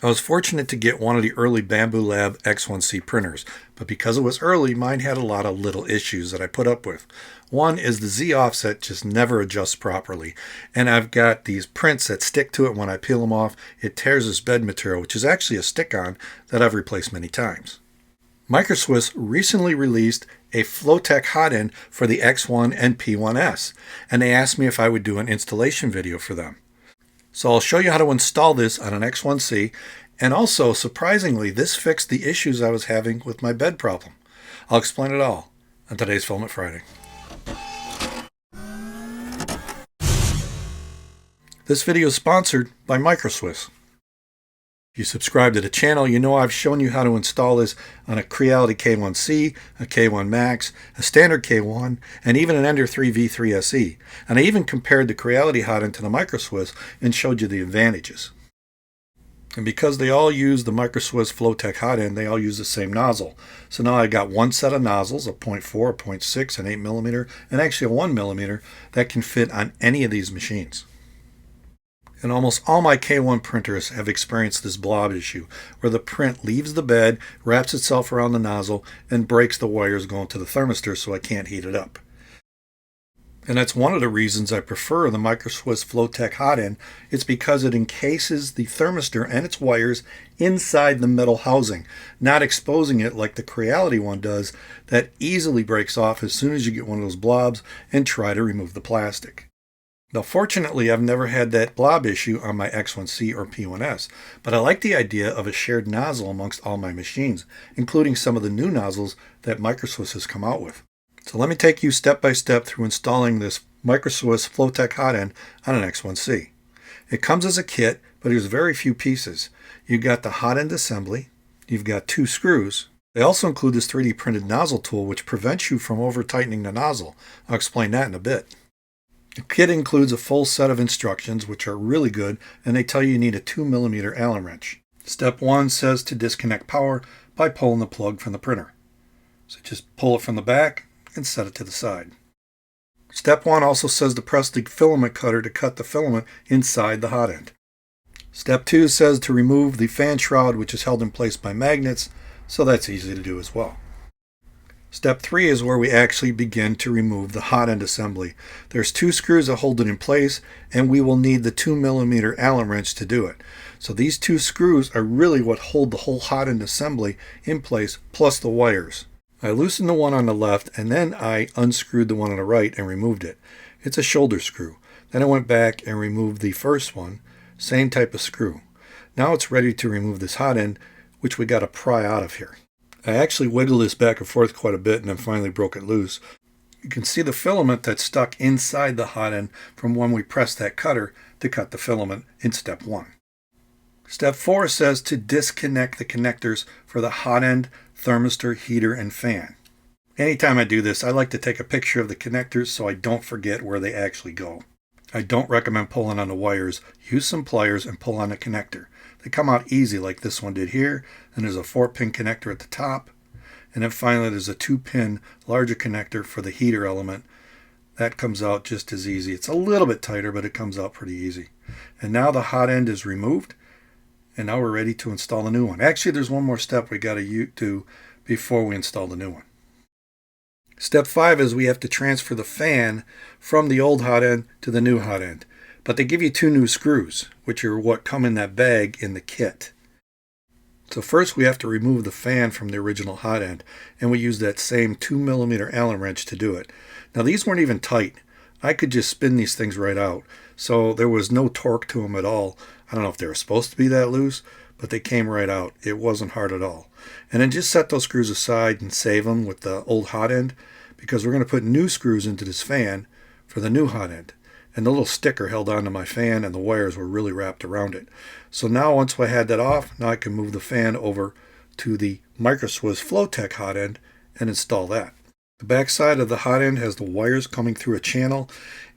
I was fortunate to get one of the early Bambulab X1C printers, but because it was early, mine had a lot of little issues that I put up with. One is the Z offset just never adjusts properly, and I've got these prints that stick to it when I peel them off. It tears this bed material, which is actually a stick-on that I've replaced many times. Microswiss recently released a Flowtech Hotend for the X1 and P1S, and they asked me if I would do an installation video for them. So I'll show you how to install this on an X1C, and also, surprisingly, this fixed the issues I was having with my bed problem. I'll explain it all on today's Filament Friday. This video is sponsored by Microswiss. If you subscribe to the channel, you know I've shown you how to install this on a Creality K1C, a K1 Max, a standard K1, and even an Ender 3 V3 SE. And I even compared the Creality Hotend to the Microswiss and showed you the advantages. And because they all use the Microswiss Flowtech Hotend, they all use the same nozzle. So now I got one set of nozzles, a 0.4, a 0.6, an 8mm, and actually a 1mm that can fit on any of these machines. And almost all my K1 printers have experienced this blob issue, where the print leaves the bed, wraps itself around the nozzle, and breaks the wires going to the thermistor so I can't heat it up. And that's one of the reasons I prefer the Microswiss Flowtech Hotend. It's because it encases the thermistor and its wires inside the metal housing, not exposing it like the Creality one does that easily breaks off as soon as you get one of those blobs and try to remove the plastic. Now, fortunately, I've never had that blob issue on my X1C or P1S, but I like the idea of a shared nozzle amongst all my machines, including some of the new nozzles that Microswiss has come out with. So let me take you step by step through installing this Microswiss Flowtech Hotend on an X1C. It comes as a kit, but there's very few pieces. You've got the Hotend assembly, you've got 2 screws. They also include this 3D printed nozzle tool, which prevents you from over-tightening the nozzle. I'll explain that in a bit. The kit includes a full set of instructions, which are really good, and they tell you need a 2mm Allen wrench. Step 1 says to disconnect power by pulling the plug from the printer. So just pull it from the back and set it to the side. Step 1 also says to press the filament cutter to cut the filament inside the Hotend. Step 2 says to remove the fan shroud, which is held in place by magnets, so that's easy to do as well. Step 3 is where we actually begin to remove the Hotend assembly. There's 2 screws that hold it in place, and we will need the 2mm Allen wrench to do it. So these 2 screws are really what hold the whole Hotend assembly in place, plus the wires. I loosened the one on the left, and then I unscrewed the one on the right and removed it. It's a shoulder screw. Then I went back and removed the first one, same type of screw. Now it's ready to remove this Hotend, which we got to pry out of here. I actually wiggled this back and forth quite a bit and then finally broke it loose. You can see the filament that's stuck inside the Hotend from when we pressed that cutter to cut the filament in step 1. Step 4 says to disconnect the connectors for the Hotend, thermistor, heater, and fan. Anytime I do this, I like to take a picture of the connectors so I don't forget where they actually go. I don't recommend pulling on the wires. Use some pliers and pull on the connector. They come out easy like this one did here, and there's a 4-pin connector at the top, and then finally there's a 2-pin larger connector for the heater element. That comes out just as easy. It's a little bit tighter, but it comes out pretty easy. And now the Hotend is removed, and now we're ready to install the new one. Actually, there's one more step we got to do before we install the new one. Step 5 is we have to transfer the fan from the old Hotend to the new Hotend. But they give you 2 new screws, which are what come in that bag in the kit. So first we have to remove the fan from the original Hotend, and we use that same 2mm Allen wrench to do it. Now these weren't even tight. I could just spin these things right out, so there was no torque to them at all. I don't know if they were supposed to be that loose, but they came right out. It wasn't hard at all. And then just set those screws aside and save them with the old Hotend, because we're going to put new screws into this fan for the new Hotend. And the little sticker held onto my fan, and the wires were really wrapped around it. So now once I had that off, now I can move the fan over to the Microswiss Flowtech Hotend and install that. The back side of the Hotend has the wires coming through a channel,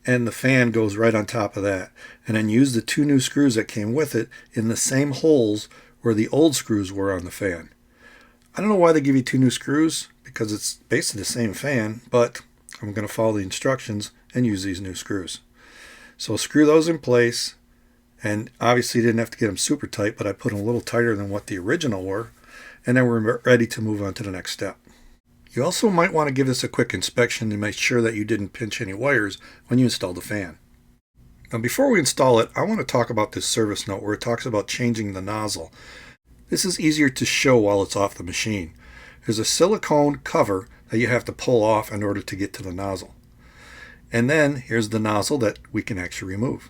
and the fan goes right on top of that. And then use the 2 new screws that came with it in the same holes where the old screws were on the fan. I don't know why they give you 2 new screws, because it's basically the same fan, but I'm going to follow the instructions and use these new screws. So screw those in place, And obviously didn't have to get them super tight, but I put them a little tighter than what the original were. And then we're ready to move on to the next step. You also might want to give this a quick inspection to make sure that you didn't pinch any wires when you install the fan. Now before we install it, I want to talk about this service note where it talks about changing the nozzle. This is easier to show while it's off the machine. There's a silicone cover that you have to pull off in order to get to the nozzle. And then here's the nozzle that we can actually remove.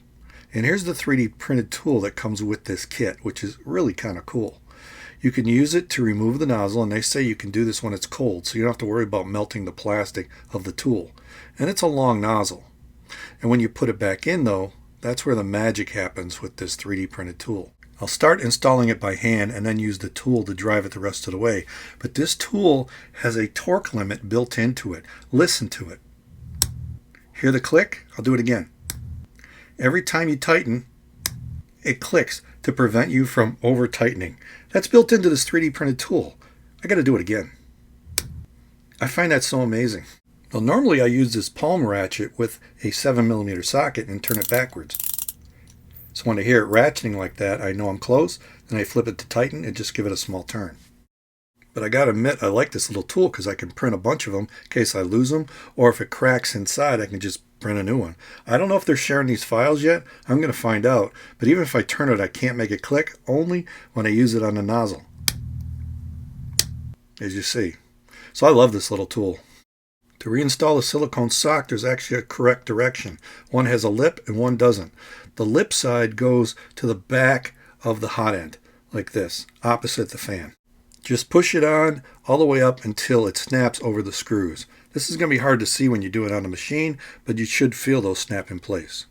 And here's the 3D printed tool that comes with this kit, which is really kind of cool. You can use it to remove the nozzle, and they say you can do this when it's cold, so you don't have to worry about melting the plastic of the tool. And it's a long nozzle. And when you put it back in though, that's where the magic happens with this 3D printed tool. I'll start installing it by hand and then use the tool to drive it the rest of the way. But this tool has a torque limit built into it. Listen to it. Hear the click? I'll do it again. Every time you tighten, it clicks to prevent you from over tightening. That's built into this 3D printed tool. I got to do it again. I find that so amazing. Well, normally I use this palm ratchet with a 7mm socket and turn it backwards. So when I hear it ratcheting like that, I know I'm close, then I flip it to tighten and just give it a small turn. But I gotta admit, I like this little tool because I can print a bunch of them in case I lose them, or if it cracks inside, I can just print a new one. I don't know if they're sharing these files yet. I'm gonna find out. But even if I turn it, I can't make it click, only when I use it on the nozzle, as you see. So I love this little tool. To reinstall the silicone sock, there's actually a correct direction. One has a lip and one doesn't. The lip side goes to the back of the hot end, like this, opposite the fan. Just push it on all the way up until it snaps over the screws. This is going to be hard to see when you do it on the machine, but you should feel those snap in place.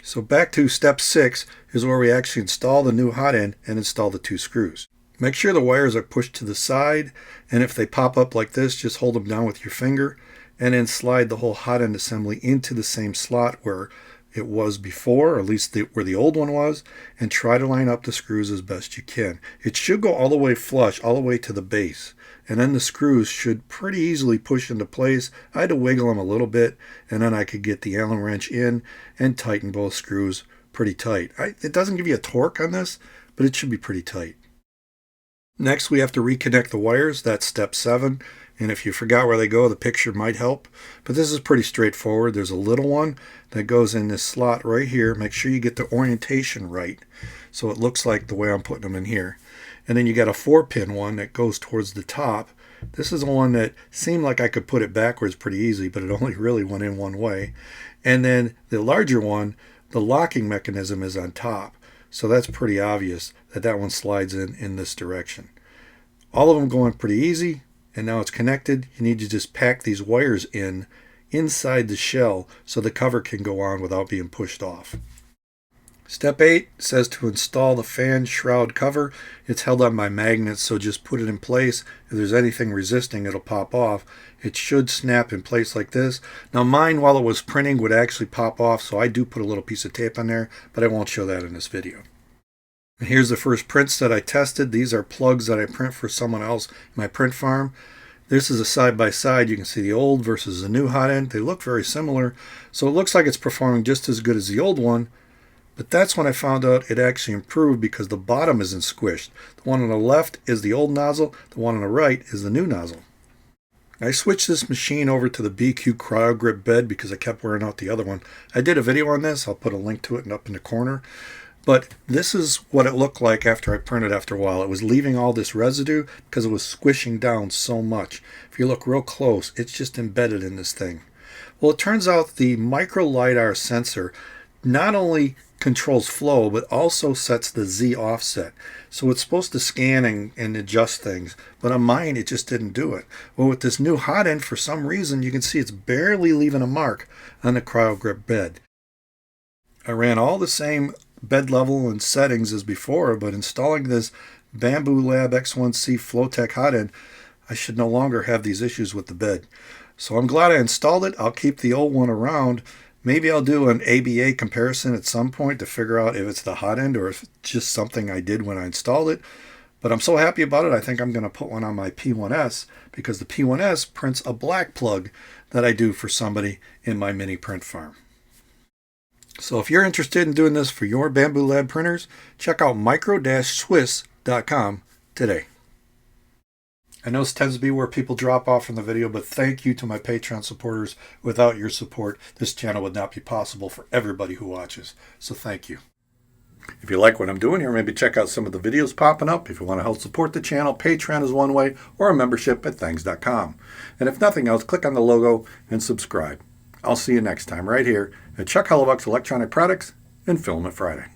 So back to step 6 is where we actually install the new hot end and install the 2 screws. Make sure the wires are pushed to the side, and if they pop up like this, just hold them down with your finger and then slide the whole hot end assembly into the same slot where it was before, or at least where the old one was, and try to line up the screws as best you can. It should go all the way flush, all the way to the base, and then the screws should pretty easily push into place. I had to wiggle them a little bit, and then I could get the Allen wrench in and tighten both screws pretty tight. It doesn't give you a torque on this, but it should be pretty tight. Next, we have to reconnect the wires. That's step 7. And if you forgot where they go, the picture might help. But this is pretty straightforward. There's a little one that goes in this slot right here. Make sure you get the orientation right so it looks like the way I'm putting them in here. And then you got a 4-pin one that goes towards the top. This is the one that seemed like I could put it backwards pretty easy, but it only really went in one way. And then the larger one, the locking mechanism is on top. So that's pretty obvious that that one slides in this direction. All of them going pretty easy, and now it's connected. You need to just pack these wires inside the shell so the cover can go on without being pushed off. Step 8 says to install the fan shroud cover. It's held on by magnets, so just put it in place. If there's anything resisting, it'll pop off. It should snap in place like this. Now mine, while it was printing, would actually pop off, so I do put a little piece of tape on there, but I won't show that in this video. And here's the first prints that I tested. These are plugs that I print for someone else in my print farm. This is a side-by-side. You can see the old versus the new hot end. They look very similar, so it looks like it's performing just as good as the old one. But that's when I found out it actually improved because the bottom isn't squished. The one on the left is the old nozzle. The one on the right is the new nozzle. I switched this machine over to the BQ Cryo Grip bed because I kept wearing out the other one. I did a video on this. I'll put a link to it up in the corner. But this is what it looked like after I printed after a while. It was leaving all this residue because it was squishing down so much. If you look real close, it's just embedded in this thing. Well, it turns out the micro LiDAR sensor not only controls flow, but also sets the Z offset. So it's supposed to scan and adjust things, but on mine it just didn't do it. Well, with this new hot end, for some reason, you can see it's barely leaving a mark on the Cryo Grip bed. I ran all the same bed level and settings as before, but installing this Bambulab X1C Flowtech Hotend, I should no longer have these issues with the bed. So I'm glad I installed it. I'll keep the old one around. Maybe I'll do an ABA comparison at some point to figure out if it's the hot end or if it's just something I did when I installed it. But I'm so happy about it, I think I'm going to put one on my P1S because the P1S prints a black plug that I do for somebody in my mini print farm. So if you're interested in doing this for your Bambulab printers, check out micro-swiss.com today. I know this tends to be where people drop off from the video, but thank you to my Patreon supporters. Without your support, this channel would not be possible for everybody who watches. So thank you. If you like what I'm doing here, maybe check out some of the videos popping up. If you want to help support the channel, Patreon is one way, or a membership at thangs.com. And if nothing else, click on the logo and subscribe. I'll see you next time right here at Chuck Hellebuck's Electronic Products and Filament Friday.